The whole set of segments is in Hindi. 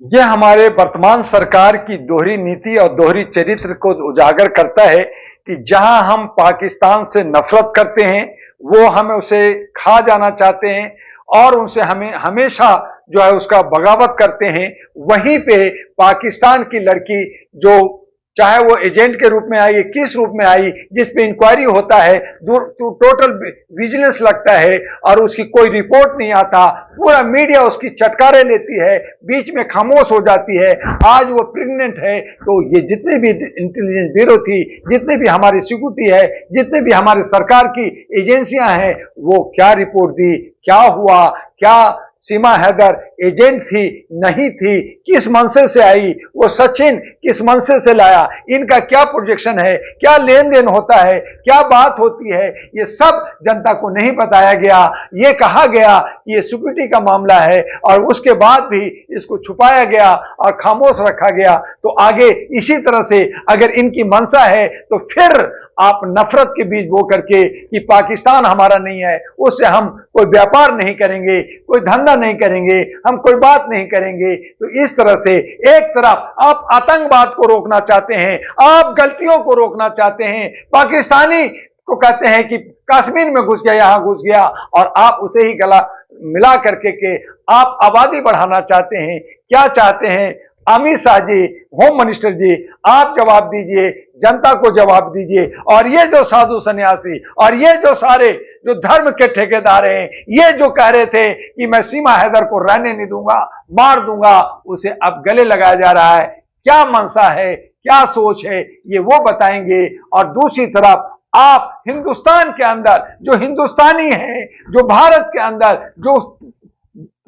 यह हमारे वर्तमान सरकार की दोहरी नीति और दोहरी चरित्र को उजागर करता है कि जहां हम पाकिस्तान से नफरत करते हैं, वो हमें उसे खा जाना चाहते हैं और उनसे हमें हमेशा जो है उसका बगावत करते हैं। वहीं पे पाकिस्तान की लड़की, जो चाहे वो एजेंट के रूप में आई, किस रूप में आई, जिस पे इंक्वायरी होता है, टोटल विजिलेंस लगता है और उसकी कोई रिपोर्ट नहीं आता, पूरा मीडिया उसकी चटकारे लेती है, बीच में खामोश हो जाती है। आज वो प्रेग्नेंट है, तो ये जितने भी इंटेलिजेंस ब्यूरो थी, जितने भी हमारी सिक्योरिटी है, जितने भी हमारे सरकार की एजेंसियां हैं, वो क्या रिपोर्ट दी, क्या हुआ, क्या सीमा हैदर एजेंट थी, नहीं थी, किस मनसे से आई, वो सचिन किस मनसे से लाया, इनका क्या प्रोजेक्शन है, क्या लेन देन होता है, क्या बात होती है, ये सब जनता को नहीं बताया गया। ये कहा गया कि ये सिक्योरिटी का मामला है और उसके बाद भी इसको छुपाया गया और खामोश रखा गया। तो आगे इसी तरह से अगर इनकी मंशा है तो फिर आप नफरत के बीज बो करके कि पाकिस्तान हमारा नहीं है, उससे हम कोई व्यापार नहीं करेंगे, कोई धंधा नहीं करेंगे, हम कोई बात नहीं करेंगे। तो इस तरह से एक तरफ आप आतंकवाद को रोकना चाहते हैं, आप गलतियों को रोकना चाहते हैं, पाकिस्तानी को कहते हैं कि कश्मीर में घुस गया, यहां घुस गया, और आप उसे ही गला मिला करके के आप आबादी बढ़ाना चाहते हैं। क्या चाहते हैं? अमित शाह जी, होम मिनिस्टर जी, आप जवाब दीजिए, जनता को जवाब दीजिए। और ये जो साधु सन्यासी और ये जो सारे जो धर्म के ठेकेदार हैं, ये जो कह रहे थे कि मैं सीमा हैदर को रहने नहीं दूंगा, मार दूंगा, उसे अब गले लगाया जा रहा है। क्या मंशा है, क्या सोच है, ये वो बताएंगे। और दूसरी तरफ आप हिंदुस्तान के अंदर जो हिंदुस्तानी हैं, जो भारत के अंदर जो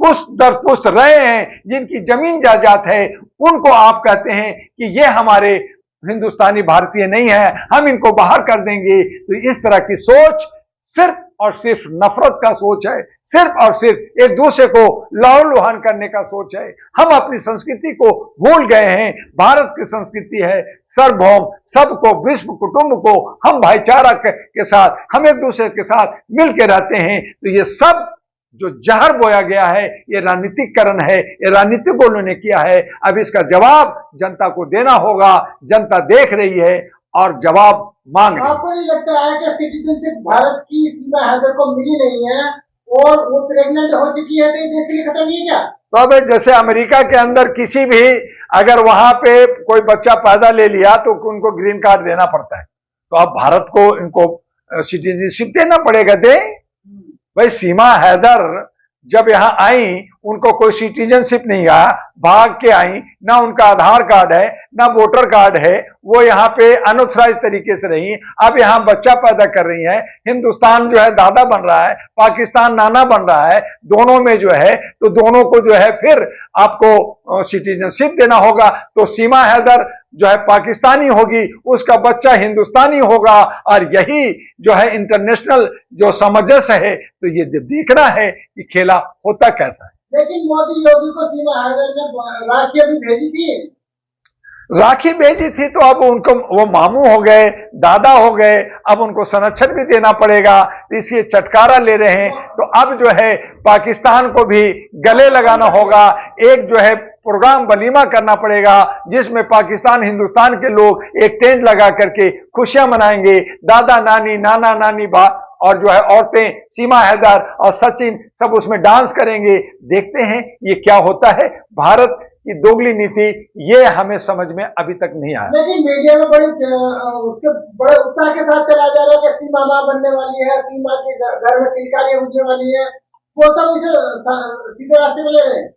पुष्ट दर पुष्ट रहे हैं, जिनकी जमीन जायदाद है, उनको आप कहते हैं कि ये हमारे हिंदुस्तानी भारतीय नहीं है, हम इनको बाहर कर देंगे। तो इस तरह की सोच सिर्फ और सिर्फ नफरत का सोच है, सिर्फ और सिर्फ एक दूसरे को लहू लुहान करने का सोच है। हम अपनी संस्कृति को भूल गए हैं। भारत की संस्कृति है सार्वभौम, सबको, विश्व कुटुंब को हम भाईचारा के साथ, हम एक दूसरे के साथ मिलकर रहते हैं। तो ये सब जो जहर बोया गया है, ये राजनीतिकरण है, ये राजनीतिक उन्होंने किया है। अब इसका जवाब जनता को देना होगा। जनता देख रही है और जवाब मांग रही है। आपको नहीं लगता है कि सिटीजनशिप भारत की सीमा हैदर को मिली नहीं है और वो प्रेग्नेंट हो चुकी है, तो देश के लिए खतरा नहीं है क्या? तो अब जैसे अमेरिका के अंदर किसी भी अगर वहां पे कोई बच्चा पैदा ले लिया तो उनको ग्रीन कार्ड देना पड़ता है। तो अब भारत को इनको सिटीजनशिप देना पड़ेगा। दे भाई, सीमा हैदर जब यहां आई, उनको कोई सिटीजनशिप नहीं आया, भाग के आई, ना उनका आधार कार्ड है, ना वोटर कार्ड है, वो यहाँ पे अनऑथराइज तरीके से रही। अब यहाँ बच्चा पैदा कर रही है। हिंदुस्तान जो है दादा बन रहा है, पाकिस्तान नाना बन रहा है, दोनों में जो है, तो दोनों को जो है फिर आपको सिटीजनशिप देना होगा। तो सीमा हैदर जो है पाकिस्तानी होगी, उसका बच्चा हिंदुस्तानी होगा, और यही जो है इंटरनेशनल जो सामंजस्य है। तो ये देखना है कि खेला होता कैसा है। लेकिन मोदी योगी को सीमा हैदर ने राखी भी भेजी थी। राखी भेजी थी तो अब उनको वो मामू हो गए, दादा हो गए, अब उनको संरक्षण भी देना पड़ेगा, इसलिए चटकारा ले रहे हैं। तो अब जो है पाकिस्तान को भी गले लगाना होगा। एक जो है प्रोग्राम वलीमा करना पड़ेगा, जिसमें पाकिस्तान हिंदुस्तान के लोग एक टेंट लगा करके खुशियां मनाएंगे। दादा नानी, नाना नानी, बा और जो है औरतें, सीमा हैदर और सचिन सब उसमें डांस करेंगे। देखते हैं ये क्या होता है। भारत की दोगली नीति ये हमें समझ में अभी तक नहीं आया। लेकिन मीडिया में उसके बड़े उत्साह के साथ चला जा रहा है कि सीमा मां बनने वाली है, सीमा के घर में किलकारियां उठने वाली है, वो सब इसे सीधे रास्ते में ले रहे हैं।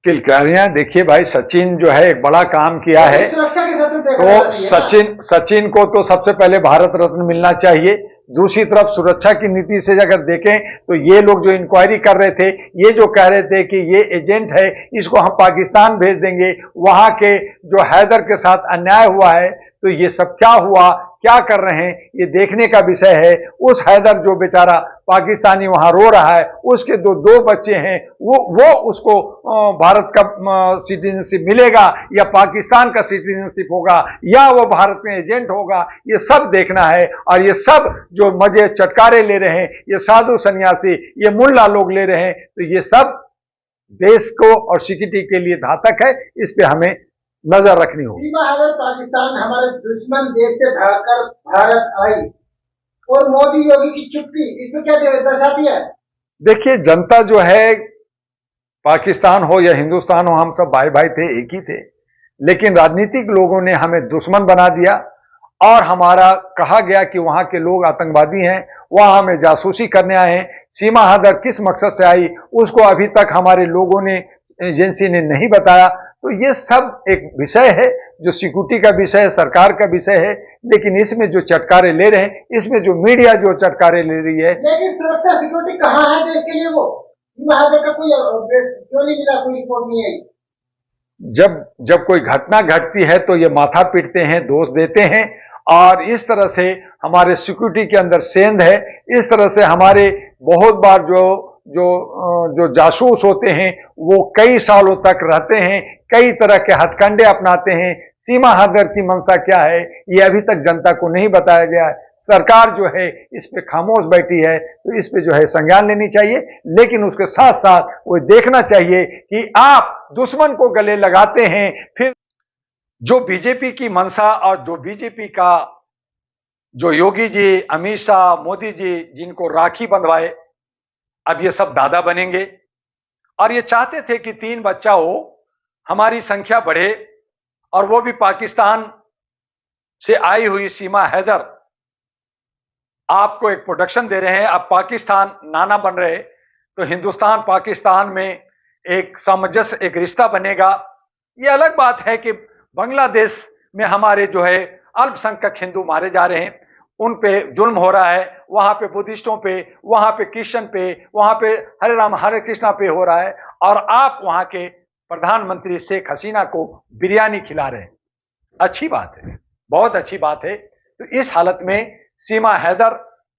किलकारियां, देखिए भाई, सचिन जो है एक बड़ा काम किया है। सुरक्षा के साथ तो सचिन को तो सबसे पहले भारत रत्न मिलना चाहिए। दूसरी तरफ सुरक्षा की नीति से अगर देखें तो ये लोग जो इंक्वायरी कर रहे थे, ये जो कह रहे थे कि ये एजेंट है, इसको हम पाकिस्तान भेज देंगे, वहां के जो हैदर के साथ अन्याय हुआ है, तो ये सब क्या हुआ, क्या कर रहे हैं, ये देखने का विषय है। उस हैदर जो बेचारा पाकिस्तानी वहां रो रहा है, उसके दो बच्चे हैं, वो उसको भारत का सिटीजनशिप मिलेगा या पाकिस्तान का सिटीजनशिप होगा या वो भारत में एजेंट होगा, ये सब देखना है। और ये सब जो मजे चटकारे ले रहे हैं, ये साधु सन्यासी, ये मुल्ला लोग ले रहे हैं, तो ये सब देश को और सिक्योरिटी के लिए घातक है। इस पे हमें नजर रखनी होगी। सीमा अगर पाकिस्तान हमारे दुश्मन देश से भागकर भारत आई और मोदी योगी की चुप्पी इसमें क्या दर्शाती है? देखिए, जनता जो है, पाकिस्तान हो या हिंदुस्तान हो, हम सब भाई भाई थे, एक ही थे। लेकिन राजनीतिक लोगों ने हमें दुश्मन बना दिया और हमारा कहा गया कि वहां के लोग आतंकवादी हैं, वहां हमें जासूसी करने आए हैं। सीमा हदर किस मकसद से आई उसको अभी तक हमारे लोगों ने, एजेंसी ने नहीं बताया। तो ये सब एक विषय है जो सिक्योरिटी का विषय है, सरकार का विषय है। लेकिन इसमें जो चटकारे ले रहे हैं, इसमें जो मीडिया जो चटकारे ले रही है, लेकिन सुरक्षा सिक्योरिटी कहाँ है देश के लिए? वो सीमा हदर का कोई क्यों नहीं मिला, कोई रिपोर्ट नहीं आई? जब कोई घटना घटती है तो ये माथा पीटते हैं, दोष देते हैं और इस तरह से हमारे सिक्योरिटी के अंदर सेंध है। इस तरह से हमारे बहुत बार जो जासूस होते हैं वो कई सालों तक रहते हैं, कई तरह के हथकंडे अपनाते हैं। सीमा हदर की मंशा क्या है ये अभी तक जनता को नहीं बताया गया है। सरकार जो है इस पे खामोश बैठी है, तो इस पे जो है संज्ञान लेनी चाहिए। लेकिन उसके साथ साथ वो देखना चाहिए कि आप दुश्मन को गले लगाते हैं, फिर जो बीजेपी की मंशा और जो बीजेपी का जो योगी जी, अमित शाह, मोदी जी जिनको राखी बंधवाए, अब ये सब दादा बनेंगे और ये चाहते थे कि 3 बच्चा हो, हमारी संख्या बढ़े और वो भी पाकिस्तान से आई हुई सीमा हैदर आपको एक प्रोटेक्शन दे रहे हैं। अब पाकिस्तान नाना बन रहे, तो हिंदुस्तान पाकिस्तान में एक सामंजस्य, एक रिश्ता बनेगा। ये अलग बात है कि बांग्लादेश में हमारे जो है अल्पसंख्यक हिंदू मारे जा रहे हैं, उन पे जुल्म हो रहा है, वहां पे बुद्धिस्टों पे, वहां पे क्रिश्चियन पे, वहां पे हरे राम हरे कृष्णा पे हो रहा है और आप वहां के प्रधानमंत्री शेख हसीना को बिरयानी खिला रहे हैं। अच्छी बात है, बहुत अच्छी बात है। तो इस हालत में सीमा हैदर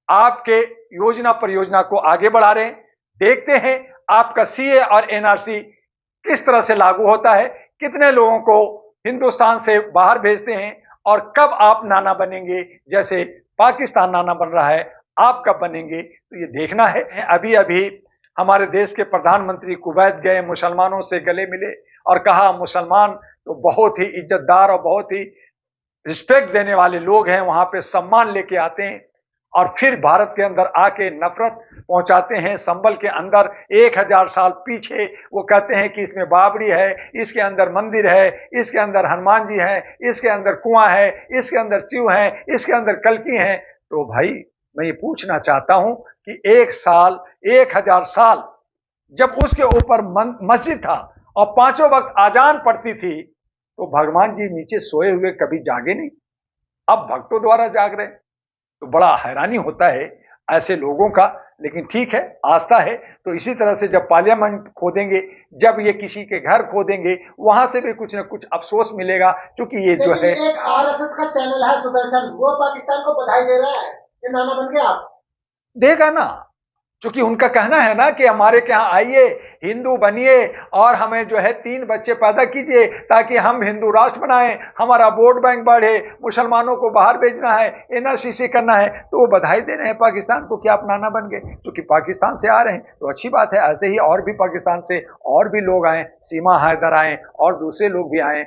आपके योजना परियोजना को आगे बढ़ा रहे हैं। देखते हैं आपका सीए और एनआरसी किस तरह से लागू होता है, कितने लोगों को हिंदुस्तान से बाहर भेजते हैं और कब आप नाना बनेंगे। जैसे पाकिस्तान नाना बन रहा है, आप कब बनेंगे, तो ये देखना है। अभी अभी हमारे देश के प्रधानमंत्री कुवैत गए, मुसलमानों से गले मिले और कहा मुसलमान तो बहुत ही इज्जतदार और बहुत ही रिस्पेक्ट देने वाले लोग हैं, वहां पे सम्मान लेके आते हैं और फिर भारत के अंदर आके नफरत पहुंचाते हैं। संभल के अंदर 1000 साल पीछे वो कहते हैं कि इसमें बाबरी है, इसके अंदर मंदिर है, इसके अंदर हनुमान जी है, इसके अंदर कुआं है, इसके अंदर शिव है, इसके अंदर कल्कि है। तो भाई मैं ये पूछना चाहता हूं कि 1000 साल जब उसके ऊपर मस्जिद था और 5 वक्त आजान पड़ती थी, तो भगवान जी नीचे सोए हुए कभी जागे नहीं, अब भक्तों द्वारा जाग रहे। तो बड़ा हैरानी होता है ऐसे लोगों का। लेकिन ठीक है, आस्था है। तो इसी तरह से जब पार्लियामेंट खोदेंगे, जब ये किसी के घर खोदेंगे, वहां से भी कुछ न कुछ अफसोस मिलेगा। क्योंकि ये जो है, एक आरएसएस का चैनल है सुदर्शन, वो पाकिस्तान को बधाई दे रहा है कि नाना बन के आप देगा ना, क्योंकि उनका कहना है ना कि हमारे यहाँ आइए, हिंदू बनिए और हमें जो है 3 बच्चे पैदा कीजिए ताकि हम हिंदू राष्ट्र बनाएं, हमारा वोट बैंक बढ़े, मुसलमानों को बाहर भेजना है, एनआरसी करना है। तो वो बधाई दे रहे हैं पाकिस्तान को कि आप नाना बन गए, क्योंकि पाकिस्तान से आ रहे हैं। तो अच्छी बात है, ऐसे ही और भी पाकिस्तान से और भी लोग आए, सीमा हैदर आए और दूसरे लोग भी आए।